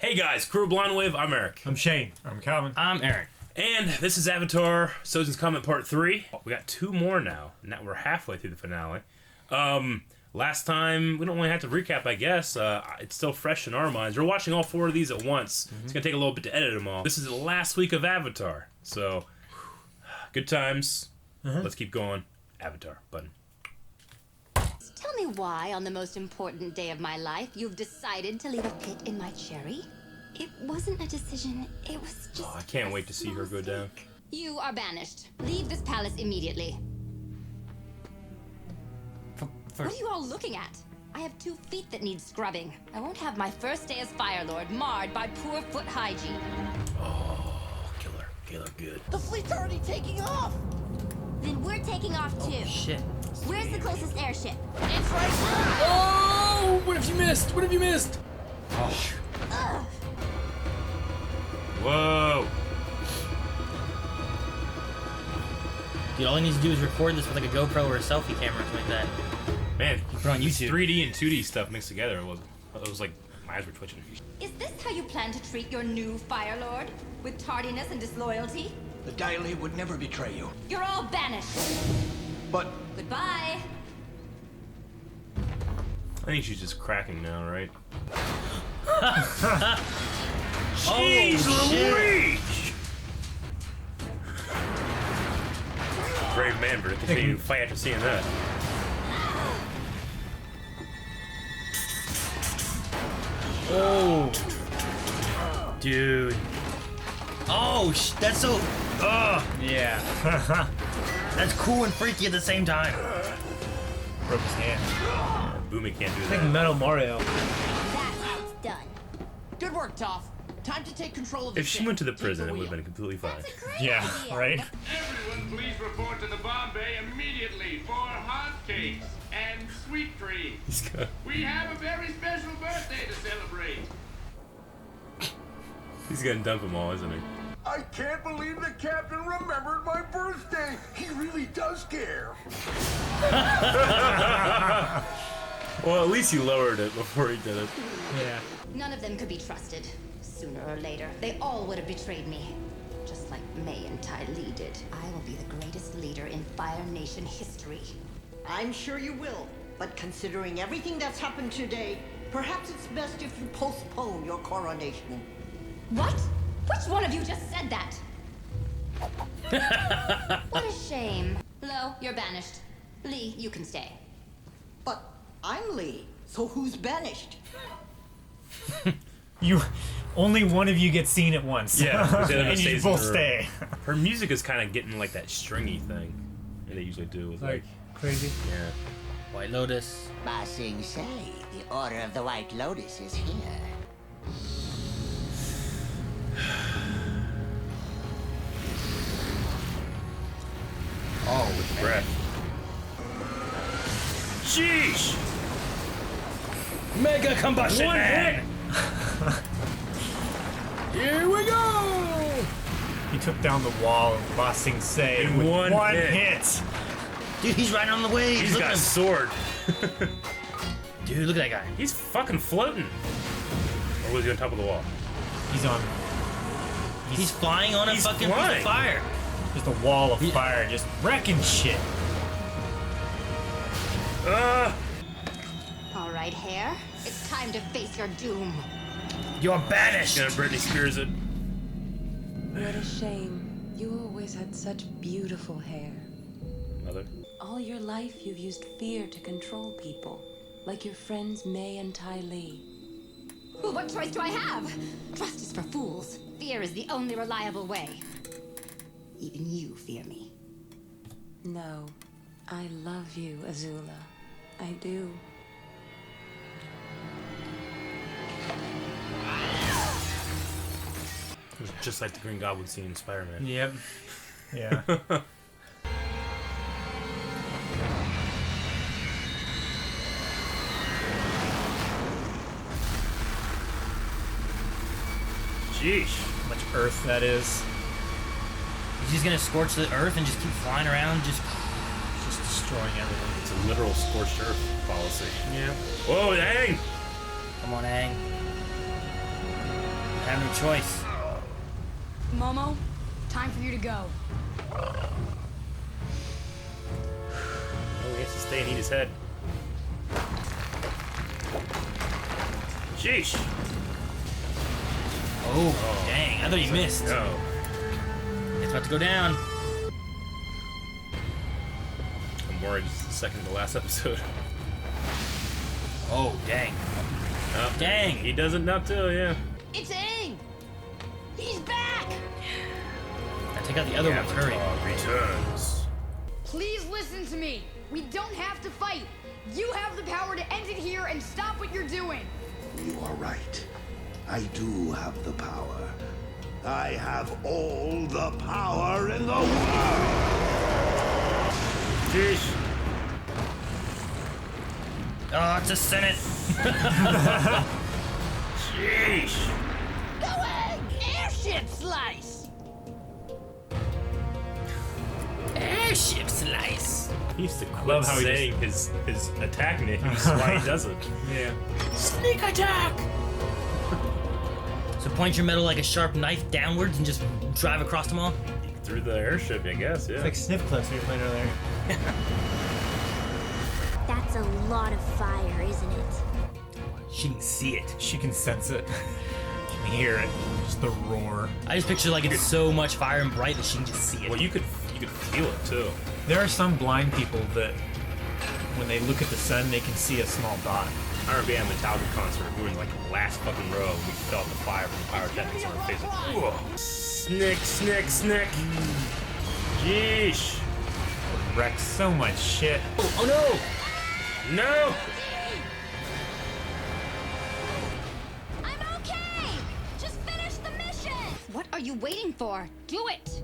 Hey guys, Crew Blind Wave, I'm Eric. I'm Shane. I'm Calvin. I'm Aaron. And this is Avatar, Sozin's Comet Part 3. We got 2 more now. Now we're halfway through the finale. Last time, we don't really have to recap, I guess. It's still fresh in our minds. We're watching all 4 of these at once. It's going to take a little bit to edit them all. This is the last week of Avatar. So, good times. Let's keep going. Avatar button. Tell me why, on the most important day of my life, you've decided to leave a pit in my cherry? It wasn't a decision, it was just... Oh, I can't wait to see her go down. You are banished. Leave this palace immediately. What are you all looking at? I have 2 feet that need scrubbing. I won't have my first day as Fire Lord marred by poor foot hygiene. Oh, killer good. The fleet's already taking off! Then we're taking off too. Oh, shit. Where's the closest airship? It's right there! Oh! What have you missed? What have you missed? Ugh. Whoa! Dude, all he needs to do is record this with like a GoPro or a selfie camera or something like that. Man, put it on YouTube. 3D and 2D stuff mixed together. It was like, my eyes were twitching. Is this how you plan to treat your new Fire Lord? With tardiness and disloyalty? The Daily would never betray you. You're all banished. But Goodbye. I think she's just cracking now, right? Jeez Louise! Brave man for to continue to fight after seeing that. Oh. Dude. Oh, that's so... Yeah. That's cool and freaky at the same time. Broke his hand. Boomy can't do I think that. Metal Mario. That's how it's done. good work, Toph. Time to take control of the If she ship. went to the Take prison, it wheel. would have been completely fine. That's a great Yeah, idea. right? Everyone, please report to the Bombay immediately for hot cakes and sweet cream. He's got, We have a very special birthday to celebrate. he's gonna dump them all, isn't he? I can't believe the captain remembered my birthday. He really does care. Well, at least he lowered it before he did it. Yeah. None of them could be trusted. Sooner or later, they all would have betrayed me. Just like May and Ty Lee did. I will be the greatest leader in Fire Nation history. I'm sure you will, but considering everything that's happened today, perhaps it's best if you postpone your coronation. What? Which one of you just said that? What a shame. Lo, you're banished. Lee, you can stay. But I'm Lee, so who's banished? Only one of you gets seen at once. Yeah, the other one and you stays both in her- stay. Her music is kind of getting like that stringy thing that they usually do with like, Crazy. yeah. White Lotus. Ba Sing Se, the Order of the White Lotus is here. Oh, with breath. Sheesh! Mega combustion One man! Here we go! He took down the wall of Ba Sing Se In with one one hit. hit. Dude, he's riding on the waves. He's Look got at a him. sword. Dude, look at that guy. He's fucking floating. Or was he on top of the wall? He's on He's flying on a He's fucking piece flying. of fire. just a wall of fire, just wrecking shit. All right, Hare. It's time to face your doom. You're banished. Gonna Britney Spears it. What a shame. You always had such beautiful hair. Mother. All your life you've used fear to control people, like your friends May and Ty Lee. Well, what choice do I have? Trust is for fools. Fear is the only reliable way. Even you fear me. No, I love you, Azula. I do. It was just like the Green Goblin scene in Spider-Man. Yep. Yeah. Sheesh. How much earth that is. He's just gonna scorch the earth and just keep flying around, just destroying everything. It's a literal scorched earth policy. Yeah. Whoa, dang! come on, Aang. have no choice. Momo, time for you to go. Oh, he has to stay and eat his head. Sheesh. Oh, dang. I thought he missed. No. It's about to go down. I'm worried it's the second to last episode. Oh, dang. Oh, Dang. He does it now too, yeah. It's Aang! He's back! Now take out the other ones. Hurry. Returns. Please listen to me. We don't have to fight. You have the power to end it here and stop what you're doing. You are right. I do have the power. I have all the power in the world! Sheesh. Oh, it's a Senate. Sheesh. Going! Airship slice! Airship slice. He used to quit love how he saying his attack names why he does it. Yeah. Sneak attack! So point your metal like a sharp knife downwards and just drive across them all? Through the airship, I guess, yeah. It's like sniff clips we were playing earlier. That's a lot of fire, isn't it? She can see it. She can sense it. You can hear it. Just the roar. I just picture like it's so much fire and bright that she can just see it. Well, you could feel it too. There are some blind people that, when they look at the sun, they can see a small dot. I remember being at a Metallica concert. We were in like the last fucking row. And we felt the fire from the pyrotechnics on our faces. Whoa. Snick, snick, snick. Yeesh. Wrecks so much shit. Oh no! No! I'm okay! Just finish the mission! What are you waiting for? Do it!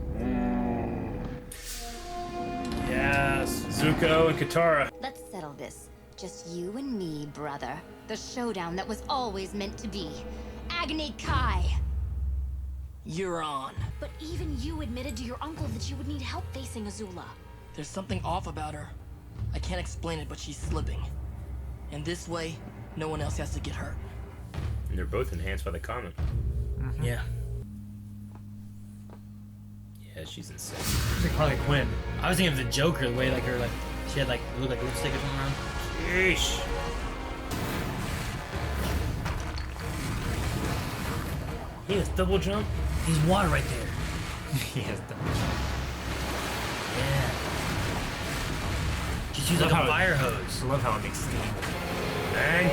Yes. Zuko and Katara. Let's settle this. Just you and me, brother. The showdown that was always meant to be. Agni Kai. You're on. But even you admitted to your uncle that you would need help facing Azula. There's something off about her. I can't explain it, but she's slipping. And this way, no one else has to get hurt. And they're both enhanced by the comet. Mm-hmm. Yeah. Yeah, she's insane. It's like Harley Quinn. I was thinking of the Joker, the way like her like she had like looked like lipstick or something around. Yeesh. He has double jump. There's water right there. He has done. Yeah. Just use like a fire hose. I love how it makes steam. Bang.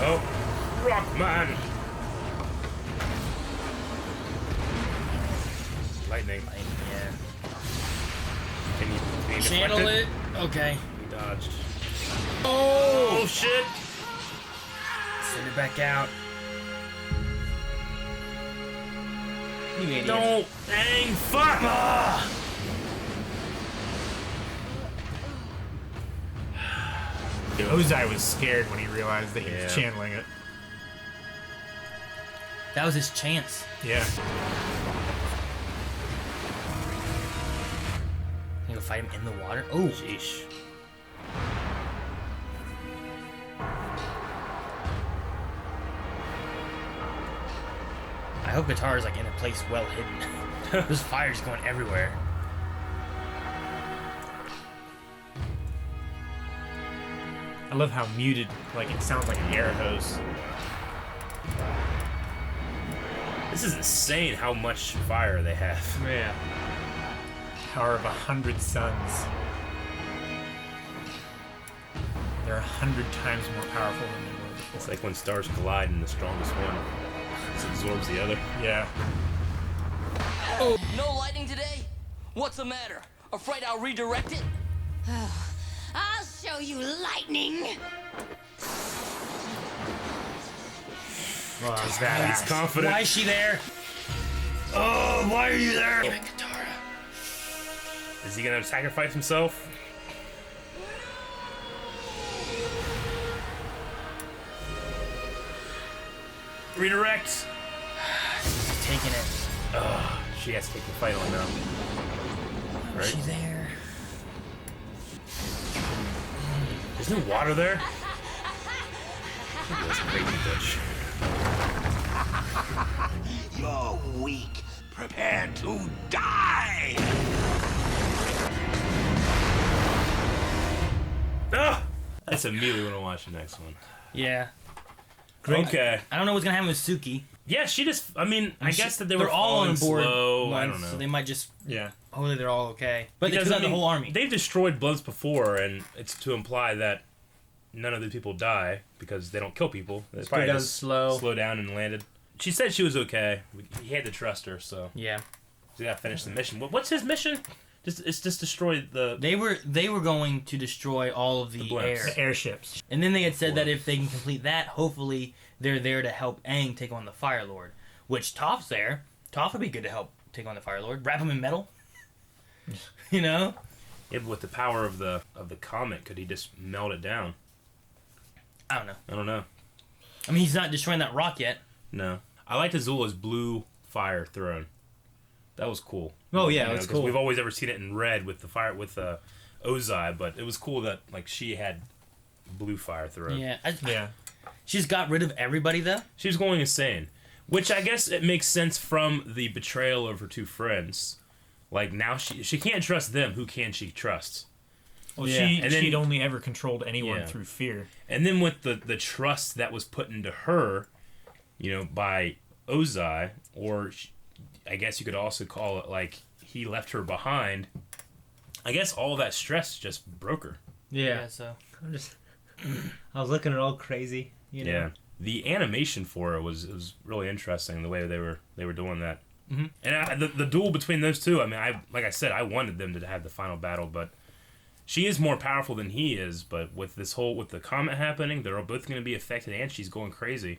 Oh, Rockman. Lightning. Yeah. Can you Channel deflect it. Okay. He dodged. Oh shit! Send it back out. You idiot. Don't dang fuck! Ah! Ozai was scared when he realized that he Yeah. was channeling it. That was his chance. Yeah. You go fight him in the water. Oh, Sheesh. I hope Guitar is like in a place well hidden. This fire's going everywhere. I love how muted, like it sounds like an air hose. This is insane how much fire they have. Yeah. Power of 100 suns. They're 100 times more powerful than they were before. It's like when stars collide and the strongest one absorbs the other. Yeah. Oh, no lightning today? What's the matter? Afraid I'll redirect it? I'll show you lightning! Well, is that He's confident. Why is she there? Oh, why are you there? Damn it, Katara. Is he gonna sacrifice himself? Redirect. She's taking it. Oh, she has to take the fight on now. Right? She's there. There's no water there. This crazy bitch. You're weak. Prepare to die! Ah! That's immediately when I watch the next one. Yeah. Okay. I don't know what's gonna happen with Suki. Yeah, she just. I mean, I guess that they were they're all on board. slow. I once, don't know. So they might just. Yeah. Hopefully they're all okay. But Because, they took I out mean, the whole army. They've destroyed Bloods before, and it's to imply that none of the people die because they don't kill people. They Just go down slow. Slow down and landed. She said she was okay. He had to trust her, so. Yeah. So you gotta finish the mission. What's his mission? It's just destroy the. They were going to destroy all of the air. The airships. And then they had said that if they can complete that, hopefully they're there to help Aang take on the Fire Lord. Which Toph's there. Toph would be good to help take on the Fire Lord. Wrap him in metal. You know? Yeah, but with the power of the comet, could he just melt it down? I don't know. I don't know. I mean, he's not destroying that rock yet. No. I liked Azula's blue fire throne. That was cool. Oh yeah, that's cool. We've always ever seen it in red with the fire with Ozai, but it was cool that like she had blue fire throne. Yeah. Yeah. She's got rid of everybody though. She was going insane, which I guess it makes sense from the betrayal of her two friends. Like now she can't trust them. Who can she trust? Well, Yeah. And then- she'd only ever controlled anyone Yeah. through fear. And then with the trust that was put into her, you know, by Ozai, or I guess you could also call it like he left her behind. I guess all that stress just broke her. Yeah. So I was looking at all crazy. You know? Yeah, the animation for it was really interesting. The way they were doing that, mm-hmm. and the duel between those two. I mean, like I said, I wanted them to have the final battle, but she is more powerful than he is. But with the comet happening, they're both going to be affected, and she's going crazy.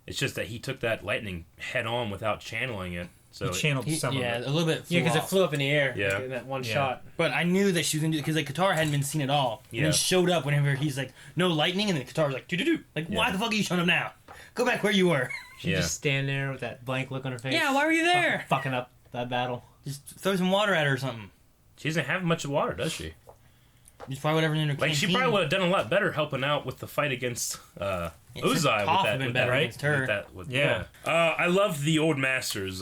It's just that he took that lightning head on without channeling it. So He channeled some yeah, of it. a little bit. Yeah, because it off. flew up in the air. Yeah. Like, in that one Yeah. shot. But I knew that she was gonna do it because like Katara hadn't been seen at all. And Yeah. then showed up whenever he's like, no lightning, and then Katara's like, doo. Like, why Yeah. the fuck are you showing up now? Go back where you were. She Yeah. just stand there with that blank look on her face. Yeah, why were you there? Fucking up that battle. Just throw some water at her or something. she doesn't have much water, does she? Just probably whatever in her Like she canteen. probably would have done a lot better helping out with the fight against Ozai Toph with had that, been with better that, against her. With that, with, Yeah. I love the old masters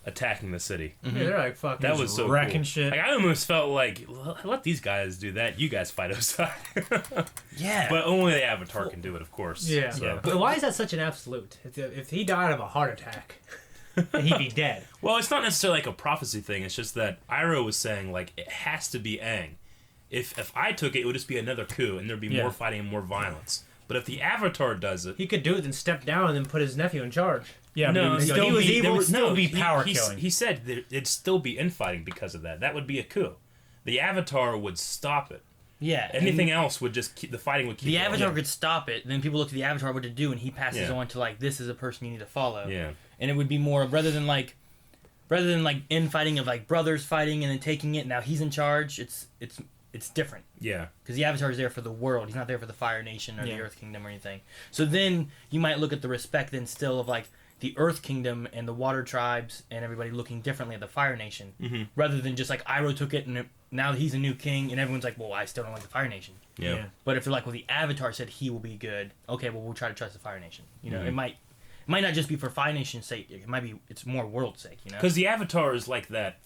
attacking the city. Yeah, they're like, fuck. That was so wrecking cool. shit. Like I almost felt like let these guys do that. You guys fight Ozai. Yeah. But only the Avatar can do it, of course. Yeah. So. But why is that such an absolute? If he died of a heart attack, he'd be dead. Well, it's not necessarily like a prophecy thing. It's just that Iroh was saying like it has to be Aang. If I took it, it would just be another coup, and there'd be more fighting and more violence. But if the Avatar does it, He could do it, then step down, and then put his nephew in charge. Yeah, no, but he was evil, there would still be he- power he, killing. He said that it'd still be infighting because of that. That would be a coup. The Avatar would stop it. yeah. Anything else would just keep the fighting would keep. The going. Avatar could stop it, and then people look to the Avatar what to do, and he passes Yeah. on to like, this is a person you need to follow. Yeah. And it would be more rather than like infighting of like brothers fighting and then taking it. Now he's in charge. It's different. Yeah. Because the Avatar is there for the world. He's not there for the Fire Nation or the Earth Kingdom or anything. So then you might look at the respect then still of like the Earth Kingdom and the Water Tribes and everybody looking differently at the Fire Nation. Mm-hmm. Rather than just like Iroh took it and now he's a new king and everyone's like, well, I still don't like the Fire Nation. Yeah. But if they're like, well, the Avatar said he will be good. Okay, well, we'll try to trust the Fire Nation. You know, Mhm. it might not just be for Fire Nation's sake. It might be, it's more world sake, you know? Because the Avatar is like that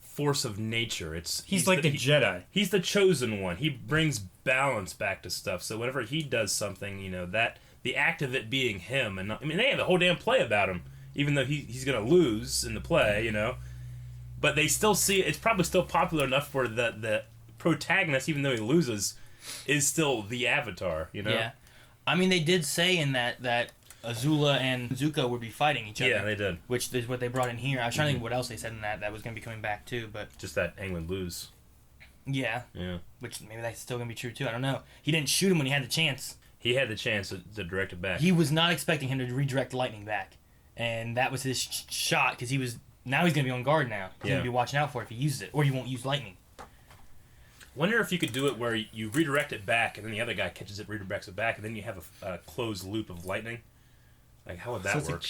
force of nature. He's like the Jedi. He's the chosen one. He brings balance back to stuff. So whenever he does something, you know, that the act of it being him, and not, I mean, they have a whole damn play about him, even though he's gonna lose in the play, you know. But they still see it's probably still popular enough for the protagonist, even though he loses, is still the Avatar, you know. Yeah. I mean, they did say in that Azula and Zuko would be fighting each other. Yeah, they did. Which is what they brought in here. I was trying to think what else they said in that was going to be coming back too, but... Just that Aang would lose. Yeah. Yeah. Which maybe that's still going to be true too. I don't know. He didn't shoot him when he had the chance. He had the chance to direct it back. He was not expecting him to redirect the lightning back. And that was his shot, because now he's going to be on guard now. He's going to be watching out for it if he uses it, or he won't use lightning. Wonder if you could do it where you redirect it back, and then the other guy catches it, redirects it back, and then you have a closed loop of lightning. Like, how would that work?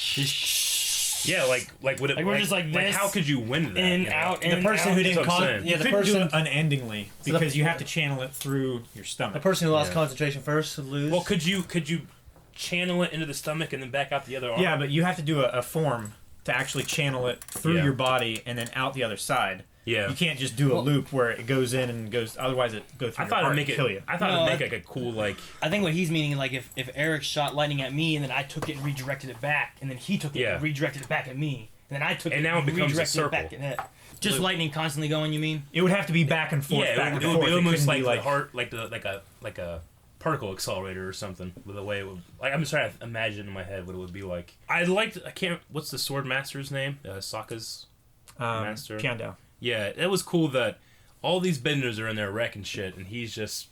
Yeah, like would it? Like, we're just like this, how could you win that? in, you know? out, The in, person out. who didn't Yeah, the the person person unendingly because you have to channel it through your The stomach. person who lost Yeah. concentration first would lose. Well, could you channel it into the stomach and then back out the other arm? Yeah, but you have to do a form to actually channel it through Yeah. your body and then out the other side. Yeah. You can't just do a loop where it goes in and goes. Otherwise, it goes through I your thought heart it'd make and it. kill you. I thought No, it'd make like a cool like. I think what he's meaning, like if Eric shot lightning at me and then I took it and redirected it back, and then he took it Yeah. and redirected it back at me, and then I took And it now it and becomes a redirected it back circle. at him. Just lightning constantly going. You mean? It would have to be back and forth, Yeah, back it and would forth. be It almost couldn't like be the heart, like a particle accelerator or something. With the way it would. Like I'm just trying to imagine in my head what it would be like. I can't. What's the sword master's name? Sokka's master. Piando. Yeah, it was cool that all these benders are in there wrecking shit, and he's just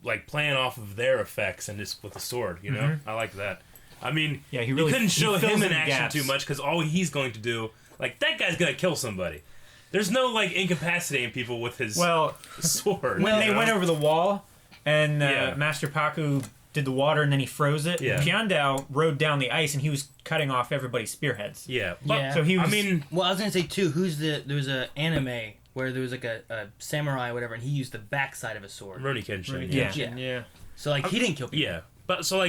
like playing off of their effects and just with the sword. You know, Mhm. I like that. I mean, Yeah, he you really couldn't show fills him in in the action gaps. too much because all he's going to do, like that guy's gonna kill somebody. There's no like incapacitating people with his sword. When they you know? went over the wall and Yeah. Master Paku did the water and then he froze it, Yeah. Piandao rode down the ice and he was cutting off everybody's spearheads. Yeah, Yeah. So he was. well, I was gonna say too. There was a anime where there was like a samurai or whatever, and he used the backside of a sword. Rurouni Kenshin. Yeah. So like he didn't kill people. Yeah, but so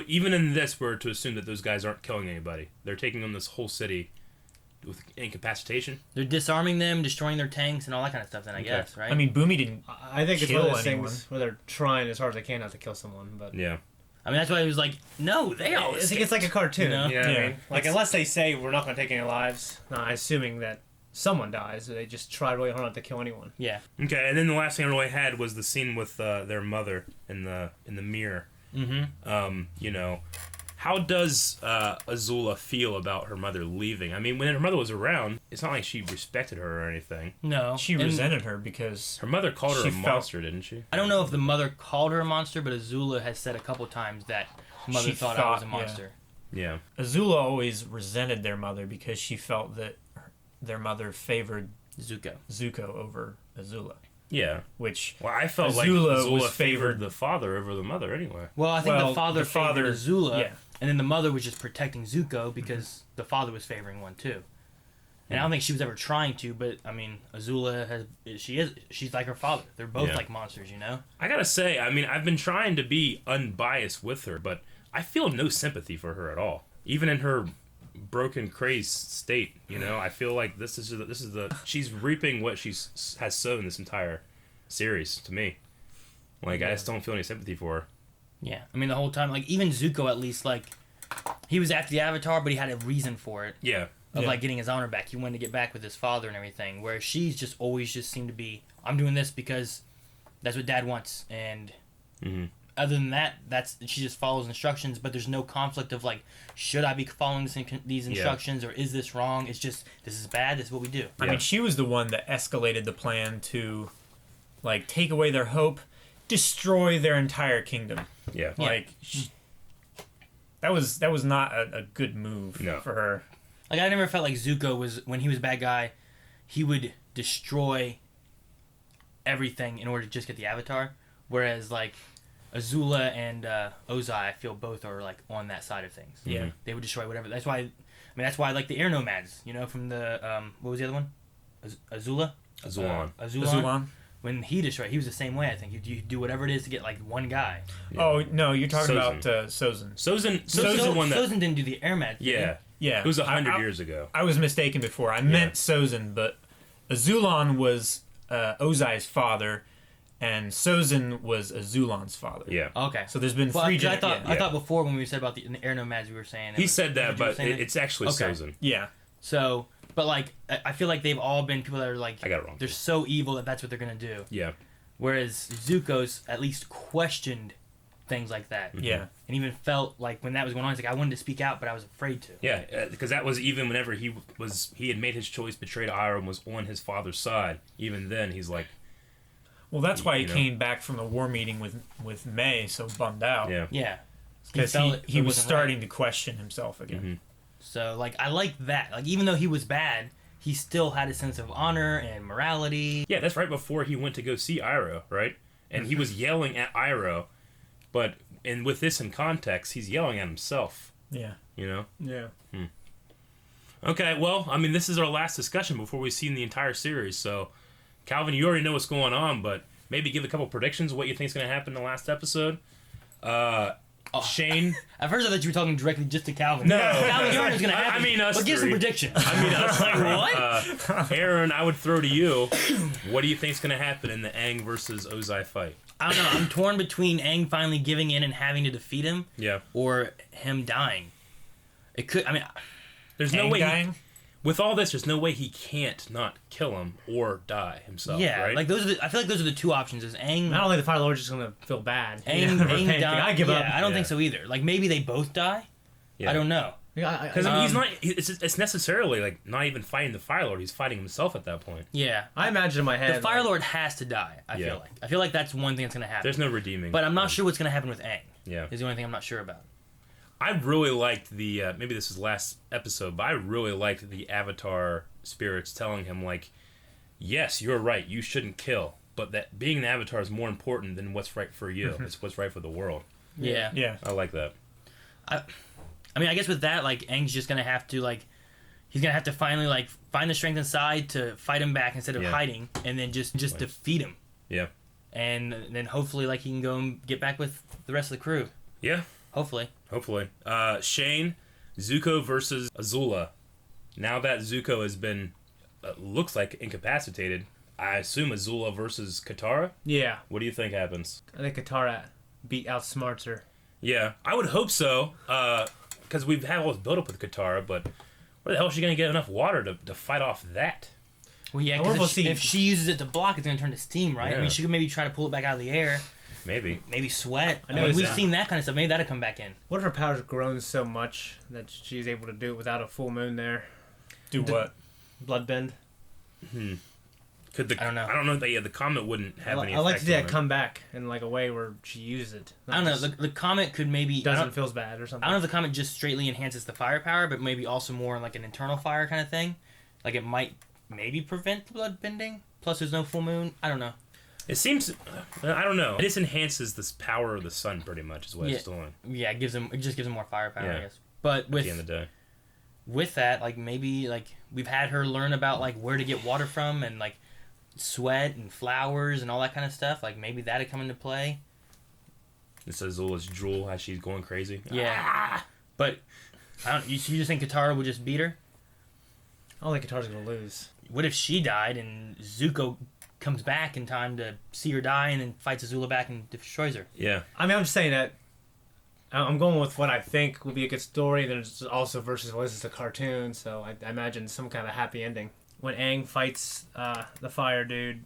even in this, we're to assume that those guys aren't killing anybody. They're taking on this whole city with incapacitation. They're disarming them, destroying their tanks, and all that kind of stuff. Then I guess, right? I mean, Boomy didn't. I think it's kill one of those anyone. things where they're trying as hard as they can not to kill someone, but Yeah. I mean, that's why he was like, no, they all. it's like a cartoon. You know? Yeah, I Yeah. mean, like unless they say we're not going to take any lives, assuming that someone dies, they just try really hard not to kill anyone. Yeah. Okay, and then the last thing I really had was the scene with their mother in the mirror. Mm-hmm. You know, how does Azula feel about her mother leaving? I mean, when her mother was around, it's not like she respected her or anything. No. She resented her because her mother called her she a felt- monster, didn't she? I don't know if the mother called her a monster, but Azula has said a couple times that mother She thought I was a thought, monster. Yeah. Azula always resented their mother because she felt that their mother favored Zuko over Azula. Yeah. Which I felt like Azula Azula was favored the father over the mother anyway. Well, I think the father favored Azula, yeah. and then the mother was just protecting Zuko because the father was favoring one too. And I don't think she was ever trying to, but I mean, Azula she's like her father. They're both Yeah. like monsters, you know? I gotta say, I mean, I've been trying to be unbiased with her, but I feel no sympathy for her at all. Even in her broken, crazed state, you know, I feel like this is the she's reaping what has sown this entire series to me. Like, I just don't feel any sympathy for her. Yeah. I mean, the whole time, like, even Zuko, at least, like, he was after the Avatar, but he had a reason for it. Yeah. Of, like, getting his honor back. He wanted to get back with his father and everything. Whereas she's just always just seemed to be, I'm doing this because that's what Dad wants. And other than that, she just follows instructions, but there's no conflict of, like, should I be following these instructions or is this wrong? It's just, this is bad, this is what we do. I mean, she was the one that escalated the plan to, like, take away their hope, destroy their entire kingdom. Yeah. Like, that was not a good move for her. Like, I never felt like Zuko was, when he was a bad guy, he would destroy everything in order to just get the Avatar. Whereas, like, Azula and Ozai, I feel both are, like, on that side of things. Yeah. They would destroy whatever. That's why, that's why I like the air nomads, you know, from the, what was the other one? Azula? Azulan. Azulan. When he destroyed, he was the same way, I think. You do whatever it is to get, like, one guy. Yeah. Oh, no, you're talking Sozin. about Sozin. Sozin the one that... Sozin didn't do the air magic. Yeah. Yeah. It was 100 years ago. I was mistaken before. I meant Sozin, but Azulan was Ozai's father, and Sozin was Azulan's father. Yeah. Okay. So there's been three. I thought before when we said about the air nomads, we were saying He said that, but it's actually Sozin. Yeah. So, but like, I feel like they've all been people that are like, I got it wrong. They're so evil that that's what they're gonna do. Yeah. Whereas Zuko's at least questioned things like that. Yeah. And even felt like when that was going on, he's like, I wanted to speak out, but I was afraid to. Yeah, because that was even whenever he had made his choice, betrayed Iroh, and was on his father's side. Even then, he's like. Well, that's why he came back from the war meeting with May so bummed out. Yeah. Yeah. Because he was starting to question himself again. Mm-hmm. So, like, I like that. Like, even though he was bad, he still had a sense of honor and morality. Yeah, that's right before he went to go see Iroh, right? And he was yelling at Iroh, and with this in context, he's yelling at himself. Yeah. You know? Yeah. Okay, well, I mean, this is our last discussion before we've seen the entire series, so... Calvin, you already know what's going on, but maybe give a couple predictions of what you think is going to happen in the last episode. Shane? At first I thought you were talking directly just to Calvin. No. Calvin, you know what's going to happen. I mean us but give some three. predictions. I mean us like, three. what? Aaron, I would throw to you. What do you think is going to happen in the Aang versus Ozai fight? I don't know. I'm torn between Aang finally giving in and having to defeat him. Yeah. Or him dying. It could... I mean... There's no Aang way... dying? With all this, there's no way he can't not kill him or die himself, Yeah, right? like those are I feel like those are the two options. Is Aang... I don't think the Fire Lord's just gonna feel bad. Aang die. I give up. I don't think so either. Like, maybe they both die? Yeah. I don't know. Because he's not... It's necessarily, like, not even fighting the Fire Lord. He's fighting himself at that point. Yeah. I imagine in my head... The Fire Lord has to die, I feel like. I feel like that's one thing that's going to happen. There's no redeeming. But I'm not sure what's going to happen with Aang. Yeah. Is the only thing I'm not sure about. I really liked the... maybe this is last episode, but I really liked the Avatar spirits telling him, like, yes, you're right, you shouldn't kill, but that being an Avatar is more important than what's right for you. It's what's right for the world. Yeah. Yeah. I like that. I mean, I guess with that, like, Aang's just going to have to, like... He's going to have to finally, like, find the strength inside to fight him back instead of hiding, and then just defeat him. Yeah. And then hopefully, like, he can go and get back with the rest of the crew. Yeah. Hopefully. Shane, Zuko versus Azula. Now that Zuko has been, looks like incapacitated, I assume Azula versus Katara? Yeah. What do you think happens? I think Katara outsmarts her. Yeah, I would hope so, because we've had all this build-up with Katara, but where the hell is she going to get enough water to fight off that? Well, yeah, because if she uses it to block, it's going to turn to steam, right? Yeah. I mean, she could maybe try to pull it back out of the air. Maybe sweat. I know we've seen that kind of stuff. Maybe that'll come back in. What if her power's grown so much that she's able to do it without a full moon there? Do what? Bloodbend. Could the I don't know. The comet wouldn't have any. I like to effect see on that it. come back in like a way where she uses it. I don't know. The comet could maybe doesn't feel bad or something. I don't know if the comet just straightly enhances the firepower, but maybe also more like an internal fire kind of thing. Like it might maybe prevent the blood bending. Plus, there's no full moon. I don't know. It seems. I don't know. It just enhances this power of the sun pretty much. Is what it's doing. Yeah, it just gives them more firepower, Yeah. I guess. But with At the end of the day. With that, like maybe like we've had her learn about like where to get water from and like sweat and flowers and all that kind of stuff. Like maybe that'd come into play. It's Azula's drool as she's going crazy. Yeah, but I don't. You just think Katara would just beat her? I don't think Katara's gonna lose. What if she died and Zuko comes back in time to see her die and then fights Azula back and destroys her? Yeah. I mean, I'm just saying that. I'm going with what I think would be a good story. There's also versus well, this is a cartoon, so I imagine some kind of happy ending. When Aang fights the fire dude,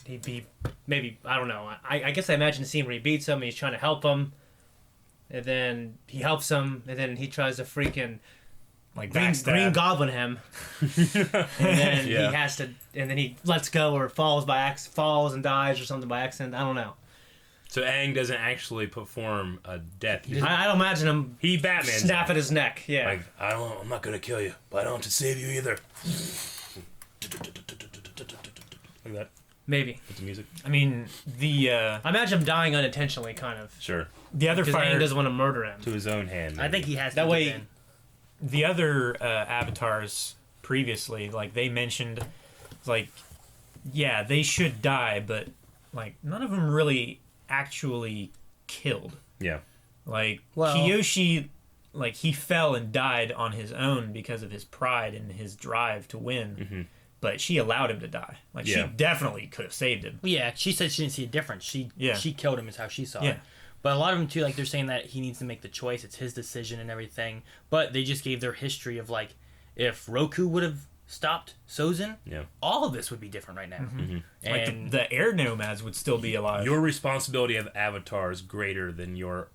he'd be maybe I don't know. I guess I imagine the scene where he beats him and he's trying to help him, and then he helps him, and then he tries to freaking like green goblin him, and then Yeah. he has to, and then he lets go or falls and dies or something by accident. I don't know. So Aang doesn't actually perform a death. I don't imagine him. He Batman snap at his neck. Yeah. Like I'm not gonna kill you, but I don't have to save you either. Like that. Maybe. With the music. I mean, I imagine him dying unintentionally, kind of. Sure. The other because fire Aang doesn't want to murder him. To his own hand. I think he has to. That way. give in. The other avatars previously, like they mentioned, like, yeah, they should die, but like none of them really actually killed. Yeah. Like Well- Kiyoshi, like he fell and died on his own because of his pride and his drive to win. Mm-hmm. But she allowed him to die. Like Yeah. she definitely could have saved him. Well, yeah, she said she didn't see a difference. She killed him is how she saw Yeah. it. But a lot of them too, like they're saying that he needs to make the choice. It's his decision and everything. But they just gave their history of like, if Roku would have stopped Sozin, all of this would be different right now. Mm-hmm. Like And the air nomads would still be alive. Your responsibility of Avatar is greater than your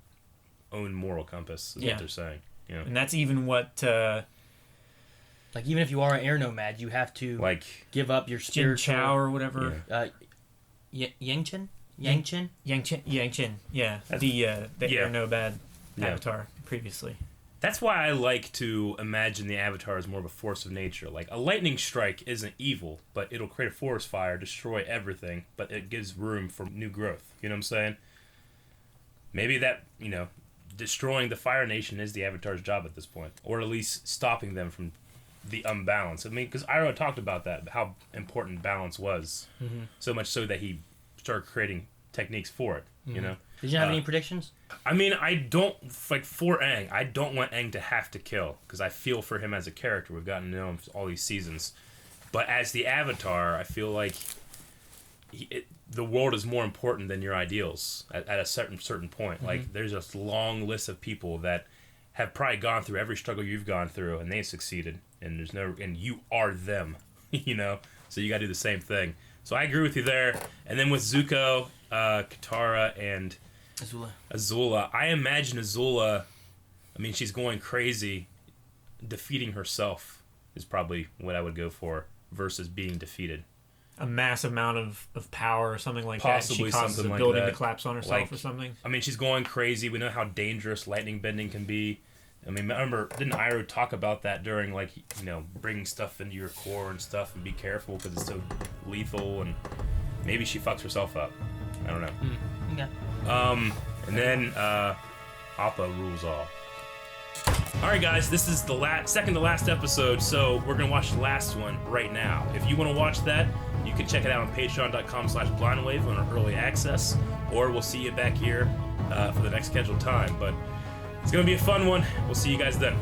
own moral compass. Is what they're saying. Yeah. And that's even what. Like even if you are an air nomad, you have to like give up your Jin spiritual. Chao or whatever. Yangchen. Yangchen, yeah, the air nomad Yeah. avatar previously. That's why I like to imagine the Avatar as more of a force of nature. Like, a lightning strike isn't evil, but it'll create a forest fire, destroy everything, but it gives room for new growth. You know what I'm saying? Maybe that, destroying the Fire Nation is the Avatar's job at this point. Or at least stopping them from the unbalance. I mean, because Iroh talked about that, how important balance was. Mhm. So much so that he started creating techniques for it. You know. Did you have any predictions? I mean, I don't like for Aang. I don't want Aang to have to kill because I feel for him as a character. We've gotten to know him all these seasons, but as the Avatar, I feel like the world is more important than your ideals at a certain point. Like there's a long list of people that have probably gone through every struggle you've gone through, and they succeeded. And and you are them, you know. So you got to do the same thing. So I agree with you there. And then with Zuko, Katara, and Azula, I imagine Azula. I mean, she's going crazy. Defeating herself is probably what I would go for versus being defeated. A massive amount of power or something like Possibly that. She causes something a like building that. to collapse on herself or something. I mean, she's going crazy. We know how dangerous lightning bending can be. I mean, remember, didn't Iroh talk about that during, like, you know, bringing stuff into your core and stuff and be careful because it's so lethal, and maybe she fucks herself up. I don't know. Okay. And then Appa rules all. Alright guys, this is the second to last episode, so we're gonna watch the last one right now. If you want to watch that, you can check it out on patreon.com/blindwave on our early access, or we'll see you back here for the next scheduled time. But it's gonna be a fun one. We'll see you guys then.